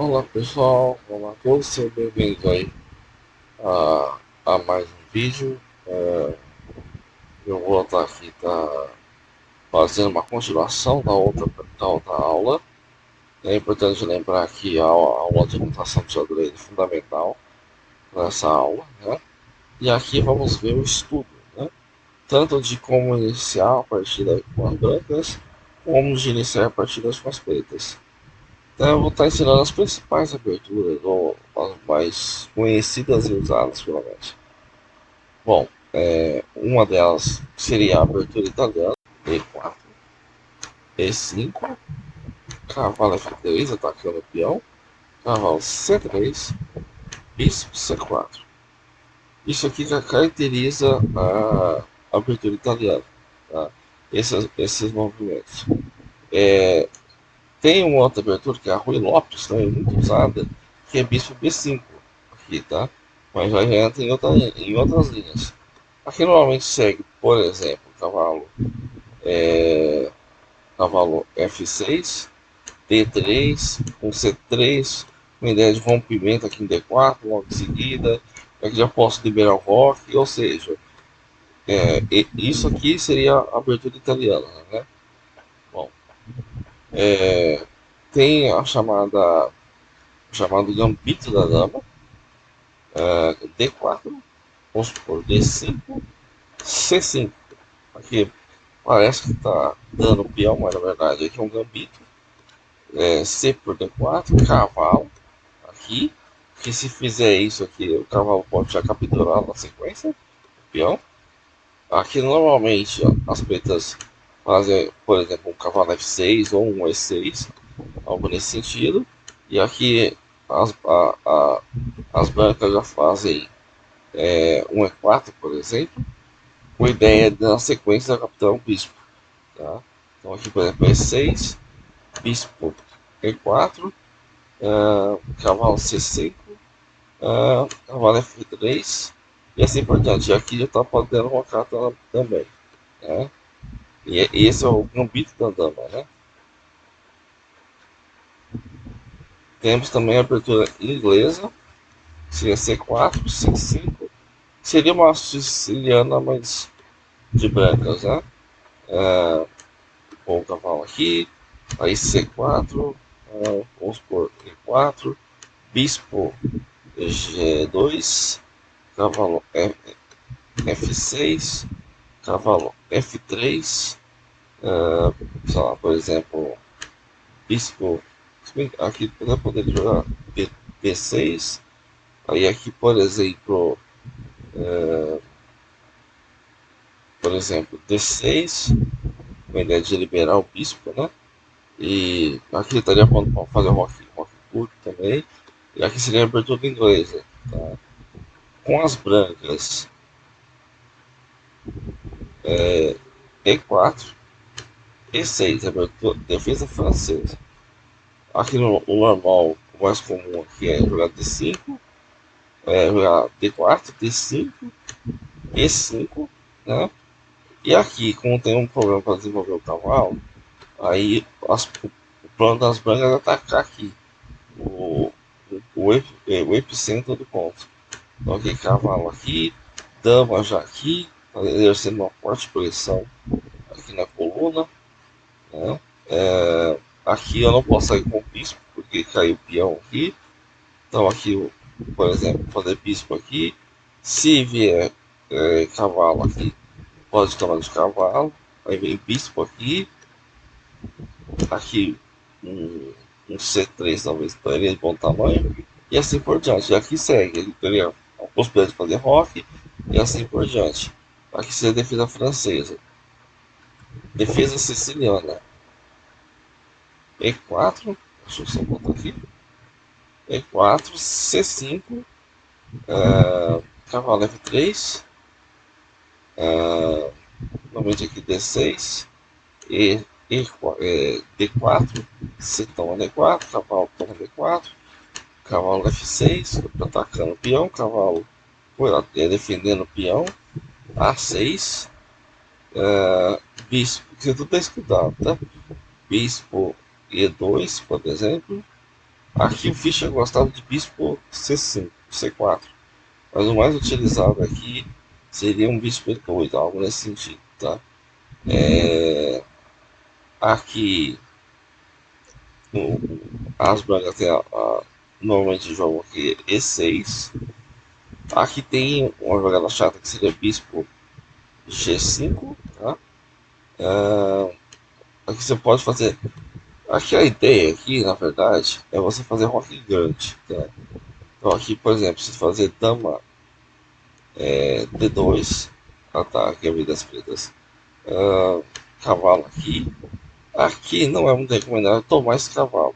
Olá pessoal, olá a todos, sejam bem-vindos aí a mais um vídeo. Eu vou estar aqui fazendo uma continuação da outra aula. É importante lembrar que a aula de computação de xadrez é fundamental nessa aula, né? E aqui vamos ver o estudo, né? Tanto de como iniciar a partida com as brancas, como de iniciar partidas com as pretas. Então eu vou estar ensinando as principais aberturas, ou as mais conhecidas e usadas pela mente. Bom, uma delas seria a abertura italiana, E4, E5, cavalo F3 atacando o peão, cavalo C3, bispo C4. Isso aqui já caracteriza a abertura italiana, tá? Esses movimentos. É, Tem uma outra abertura que é a Rui Lopes, também muito usada, que é bispo B5 aqui, tá? Mas já entra em outras linhas. Aqui normalmente segue, por exemplo, cavalo F6, D3, um C3, uma ideia de rompimento aqui em D4, logo em seguida. Aqui já posso liberar o roque, ou seja, isso aqui seria a abertura italiana, né? Bom, tem o chamado gambito da dama, D4, vamos supor, D5, C5. Aqui parece que está dando peão, mas na verdade aqui é um gambito. C por D4, cavalo aqui, que se fizer isso aqui, o cavalo pode já capturar na sequência, o peão. Aqui normalmente ó, as pretas fazem, por exemplo, um cavalo F6 ou um E6, algo nesse sentido. E aqui as brancas já fazem um E4, por exemplo, com a ideia de na sequência capturar um bispo. Tá? Então aqui, por exemplo, E6, bispo E4, cavalo C5, cavalo F3 e assim por diante. E aqui já está podendo uma carta também. Né? E esse é o gambito da dama. Né? Temos também a abertura inglesa, seria C4, C5. Seria uma siciliana, mas de brancas. Né? Com o cavalo aqui, aí C4, vamos por E4, bispo G2, cavalo F6, cavalo F3, sei lá, por exemplo, bispo. Aqui eu poderia jogar B6, aí aqui, por exemplo, D6, com a ideia de liberar o bispo, né? E aqui estaria pronto para fazer um rock curto também. E aqui seria a abertura inglesa. Tá? Com as brancas, E4, E6, abertura, defesa francesa. Aqui no o normal, o mais comum aqui é jogar D5, jogar D4, D5, E5, né? E aqui, como tem um problema para desenvolver o cavalo, aí o plano das brancas é atacar aqui o, o epicentro do ponto. Então aqui cavalo aqui, dama já aqui, exercendo uma forte pressão aqui na coluna. Né? Aqui eu não posso sair com o bispo, porque caiu o peão aqui. Então aqui, por exemplo, fazer bispo aqui. Se vier cavalo aqui, pode tomar de cavalo. Aí vem bispo aqui. Aqui um C3 talvez estaria de bom tamanho. E assim por diante. E aqui segue. Ele teria a possibilidade de fazer rock. E assim por diante. Aqui seria a defesa francesa. Defesa siciliana. E4. Deixa eu só botar aqui. E4, C5, cavalo F3, novamente aqui D6, D4, C toma D4, cavalo toma D4, cavalo F6, atacando o peão, cavalo defendendo o peão, A6, bispo, isso tudo está escudado, tá? Bispo E2, por exemplo, Aqui o Fischer gostava de bispo C5, C4, mas o mais utilizado aqui seria um bispo E8, algo nesse sentido, tá? Aqui as brancas tem normalmente jogam aqui E6. Aqui tem uma jogada chata que seria bispo G5, tá? Aqui você pode fazer. Aqui a ideia aqui, na verdade, é você fazer roque grande, tá? Então aqui, por exemplo, se fazer dama D2, ataque a vidas pretas, cavalo aqui. Aqui não é muito recomendável tomar esse cavalo,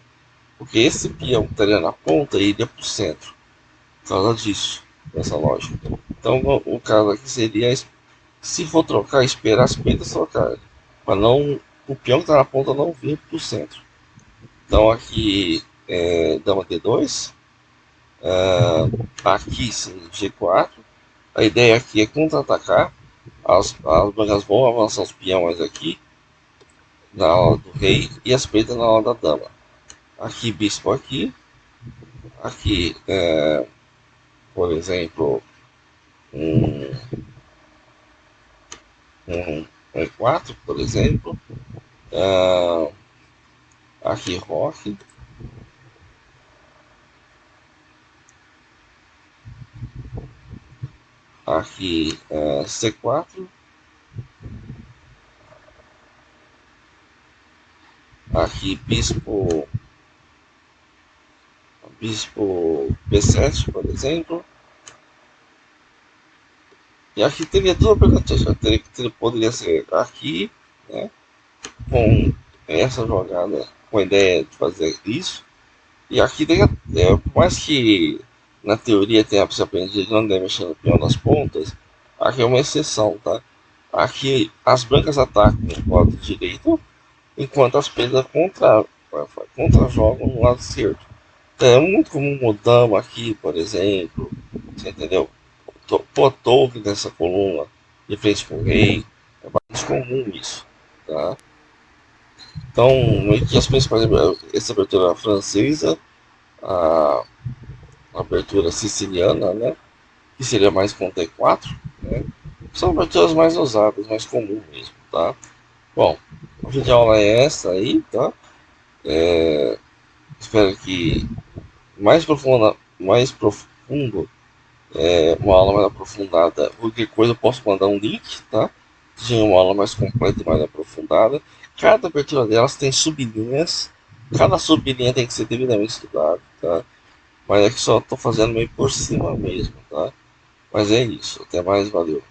porque esse peão que estaria na ponta iria para o centro, por causa disso, dessa lógica. Então o caso aqui seria, se for trocar, esperar as pretas trocarem, para não o peão que está na ponta não vir para o centro. Então aqui dama D2, aqui sim, G4. A ideia aqui é contra-atacar. As brancas vão avançar os peões aqui na hora do rei e as pretas na hora da dama. Aqui bispo aqui. Aqui, por exemplo, um E4, por exemplo. Aqui roque. Aqui C4. Aqui bispo B7, por exemplo. E aqui teria duas alternativas. Poderia ser aqui, né, com essa jogada, com a ideia de fazer isso. E aqui tem, por mais que na teoria tenha se aprendido que não deve mexer no peão das pontas, aqui é uma exceção, tá? Aqui as brancas atacam no lado direito, enquanto as pretas contra-jogam no lado esquerdo. Então, é muito comum o dama aqui, por exemplo, você entendeu? Pôr torre nessa coluna de frente com o rei, é bastante comum isso, tá? Então, meio que as principais, essa abertura francesa, a abertura siciliana, né, que seria mais com T4, né, são aberturas mais usadas, mais comuns mesmo, tá? Bom, a videoaula é essa aí, tá? Espero que mais profundo, uma aula mais aprofundada. Qualquer coisa eu posso mandar um link, tá? De uma aula mais completa e mais aprofundada. Cada abertura delas tem sublinhas. Cada sublinha tem que ser devidamente estudado, tá? Mas é que só tô fazendo meio por cima mesmo, tá? Mas é isso. Até mais, valeu.